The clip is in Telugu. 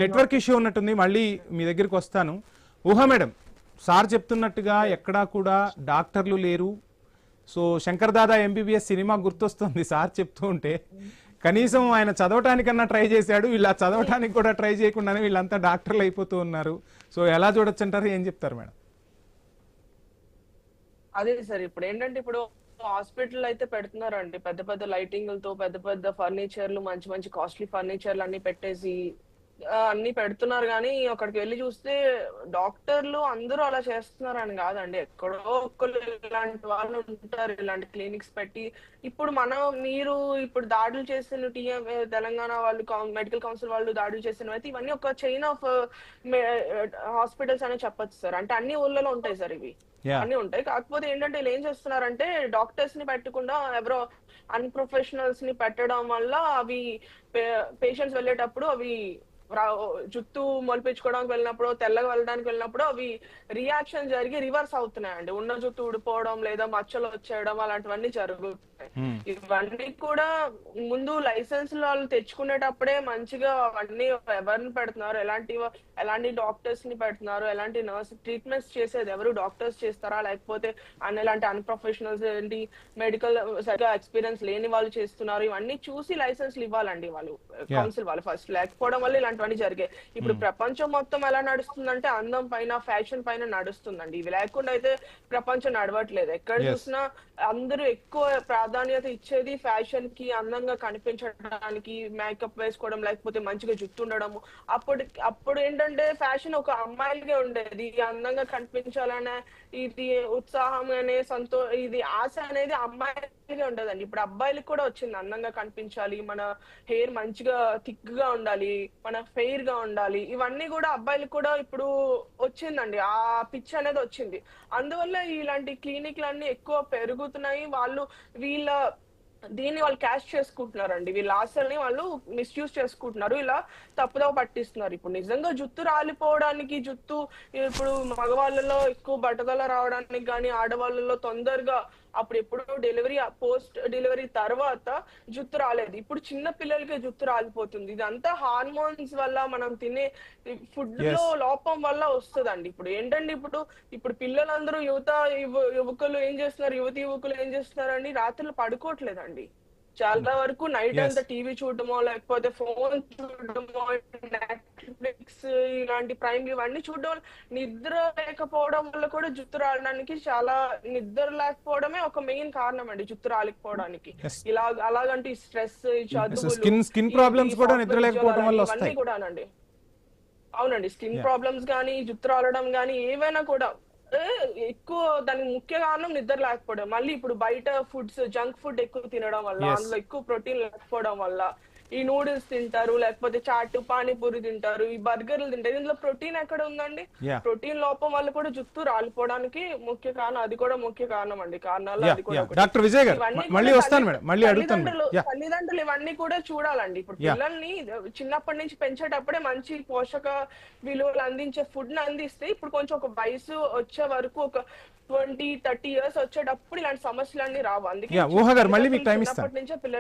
నెట్వర్క్ ఇష్యూ ఉన్నట్టుంది, మళ్ళీ మీ దగ్గరికి వస్తాను. ఊహ మేడం, సార్ చెప్తున్నట్టుగా ఎక్కడా కూడా డాక్టర్లు లేరు. So Shankar Dada MBBS cinema గుర్తొస్తుంది సార్ చెప్తూ ఉంటే. కనీసం ఆయన చదవటానికన్నా ట్రై చేశాడు, ఇలా చదవటానికి కూడా ట్రై చేయకుండానే వీళ్ళంతా డాక్టర్లు అయిపోతూ ఉన్నారు. సో ఎలా చూడొచ్చు అంటారు, ఏం చెప్తారు మేడం? అదే సార్, ఇప్పుడు ఏంటంటే ఇప్పుడు హాస్పిటల్ అయితే పెడుతున్నారండి పెద్ద పెద్ద లైటింగ్లతో, పెద్ద పెద్ద ఫర్నిచర్లు, మంచి మంచి కాస్ట్లీ ఫర్నిచర్లు అన్ని పెట్టేసి అన్ని పెడుతున్నారు. కానీ అక్కడికి వెళ్ళి చూస్తే డాక్టర్లు అందరూ అలా చేస్తున్నారని కాదండి. ఎక్కడో ఒక్కరు ఇలాంటి వాళ్ళు ఉంటారు, ఇలాంటి క్లినిక్స్ పెట్టి. ఇప్పుడు మీరు ఇప్పుడు దాడులు చేసిన తెలంగాణ వాళ్ళు, మెడికల్ కౌన్సిల్ వాళ్ళు దాడులు చేసినవి అయితే ఇవన్నీ ఒక చైన్ ఆఫ్ హాస్పిటల్స్ అనే చెప్పొచ్చు సార్. అంటే అన్ని ఊళ్ళలో ఉంటాయి సార్, ఇవి అన్ని ఉంటాయి. కాకపోతే ఏంటంటే వీళ్ళు ఏం చేస్తున్నారంటే డాక్టర్స్ ని పెట్టకుండా ఎవరో అన్ప్రొఫెషనల్స్ ని పెట్టడం వల్ల అవి పేషెంట్స్ వెళ్ళేటప్పుడు అవి జుత్తు మొలిపించుకోవడానికి వెళ్ళినప్పుడు, తెల్లగా వెళ్ళడానికి వెళ్ళినప్పుడు అవి రియాక్షన్ జరిగి రివర్స్ అవుతున్నాయండి. ఉన్న జుత్తు ఊడిపోవడం లేదా మచ్చలు వచ్చేయడం అలాంటివన్నీ జరుగుతున్నాయి. ఇవన్నీ కూడా ముందు లైసెన్స్ వాళ్ళు తెచ్చుకునేటప్పుడే మంచిగా అవన్నీ ఎవరిని పెడుతున్నారు, ఎలాంటి డాక్టర్స్ ని పెడుతున్నారు, ఎలాంటి నర్స్ ట్రీట్మెంట్స్ చేసేది ఎవరు, డాక్టర్స్ చేస్తారా లేకపోతే ఎలాంటి అన్ప్రొఫెషనల్స్ ఏంటి మెడికల్ సరిగా ఎక్స్పీరియన్స్ లేని వాళ్ళు చేస్తున్నారు, ఇవన్నీ చూసి లైసెన్స్లు ఇవ్వాలండి వాళ్ళు, కౌన్సిల్ వాళ్ళు ఫస్ట్. లేకపోవడం వల్ల ఇలాంటివన్నీ జరిగాయి. ఇప్పుడు ప్రపంచం మొత్తం ఎలా నడుస్తుందంటే అందం పైన, ఫ్యాషన్ పైన నడుస్తుందండి. ఇవి లేకుండా అయితే ప్రపంచం నడవట్లేదు. ఎక్కడ చూసినా అందరూ ఎక్కువ ప్రాధాన్యత ఇచ్చేది ఫ్యాషన్ కి, అందంగా కనిపించడానికి మేకప్ వేసుకోవడం, లేకపోతే మంచిగా జుట్టు ఉండడము. అప్పుడు ఏంటంటే ఫ్యాషన్ ఒక అమ్మాయిలకే ఉండేది, అందంగా కనిపించాలనే ఇది ఉత్సాహం అనే ఇది ఆశ అనేది అమ్మాయిలకే ఉండదండి. ఇప్పుడు అబ్బాయిలకు కూడా వచ్చింది, అందంగా కనిపించాలి, మన హెయిర్ మంచిగా థిక్ గా ఉండాలి, మన ఫెయిర్ గా ఉండాలి, ఇవన్నీ కూడా అబ్బాయిలకు కూడా ఇప్పుడు వచ్చిందండి. ఆ పిచ్ అనేది వచ్చింది. అందువల్ల ఇలాంటి క్లినిక్లన్నీ ఎక్కువ పెరుగుతున్నాయి. దీన్ని వాళ్ళు క్యాష్ చేసుకుంటున్నారండి. వీళ్ళ ఆశల్ని వాళ్ళు మిస్యూజ్ చేసుకుంటున్నారు, ఇలా తప్పుదోవ పట్టిస్తున్నారు. ఇప్పుడు నిజంగా జుత్తు రాలిపోవడానికి, ఇప్పుడు మగవాళ్ళలో ఎక్కువ బట్టతల రావడానికి కానీ, ఆడవాళ్ళలో తొందరగా అప్పుడు ఎప్పుడు పోస్ట్ డెలివరీ తర్వాత జుత్తు రాలేదు, ఇప్పుడు చిన్న పిల్లలకే జుత్తు రాలిపోతుంది. ఇదంతా హార్మోన్స్ వల్ల, మనం తినే ఫుడ్ లో లోపం వల్ల వస్తుందండి. ఇప్పుడు ఏంటంటే ఇప్పుడు పిల్లలందరూ యువకులు ఏం చేస్తున్నారు, యువకులు ఏం చేస్తున్నారండి, రాత్రులు పడుకోవట్లేదండి. చాలా వరకు నైట్ అంతా టీవీ చూడటమో, లేకపోతే ఫోన్ చూడటమో, నెట్ఫ్లిక్స్ ఇలాంటి ప్రైమ్ ఇవన్నీ చూడడం, నిద్ర లేకపోవడం వల్ల కూడా జుత్తు రావడానికి, చాలా నిద్ర లేకపోవడమే ఒక మెయిన్ కారణం అండి జుత్తు రాలిపోవడానికి. అలాగంటే స్ట్రెస్, స్కిన్ ప్రాబ్లమ్స్ కూడా నిద్ర లేకపోవడం వల్ల వస్తాయి కూడానండి. అవునండి, స్కిన్ ప్రాబ్లమ్స్ గానీ, జుత్తు రాలడం గానీ, ఏవైనా కూడా ఎక్కువ దానికి ముఖ్య కారణం నిద్ర లేకపోవడం. మళ్ళీ ఇప్పుడు బయట ఫుడ్స్, జంక్ ఫుడ్ ఎక్కువ తినడం వల్ల, అందులో ఎక్కువ ప్రోటీన్ లేకపోవడం వల్ల ఈ నూడిల్స్ తింటారు, లేకపోతే చాట్, పానీపూరి తింటారు, ఈ బర్గర్లు తింటారు. ఇందులో ప్రోటీన్ ఎక్కడ ఉందండి? ప్రోటీన్ లోపం వల్ల కూడా జుత్తు రాలిపోవడానికి ముఖ్య కారణం, అది కూడా ముఖ్య కారణం అండి. కారణాలు అది కూడా. డాక్టర్ విజయ్ గారు, మళ్ళీ వస్తాను మేడం, మళ్ళీ అడుగుతాను. తల్లిదండ్రులు ఇవన్నీ కూడా చూడాలండి. ఇప్పుడు పిల్లల్ని చిన్నప్పటి నుంచి పెంచేటప్పుడే మంచి పోషక విలువలు అందించే ఫుడ్ ని అందిస్తే, ఇప్పుడు కొంచెం ఒక వయసు వచ్చే వరకు, ఒక 20-30 years వచ్చేటప్పుడు ఇలాంటి సమస్యలన్నీ రావు. అందుకే చిన్నప్పటి నుంచే పిల్లలు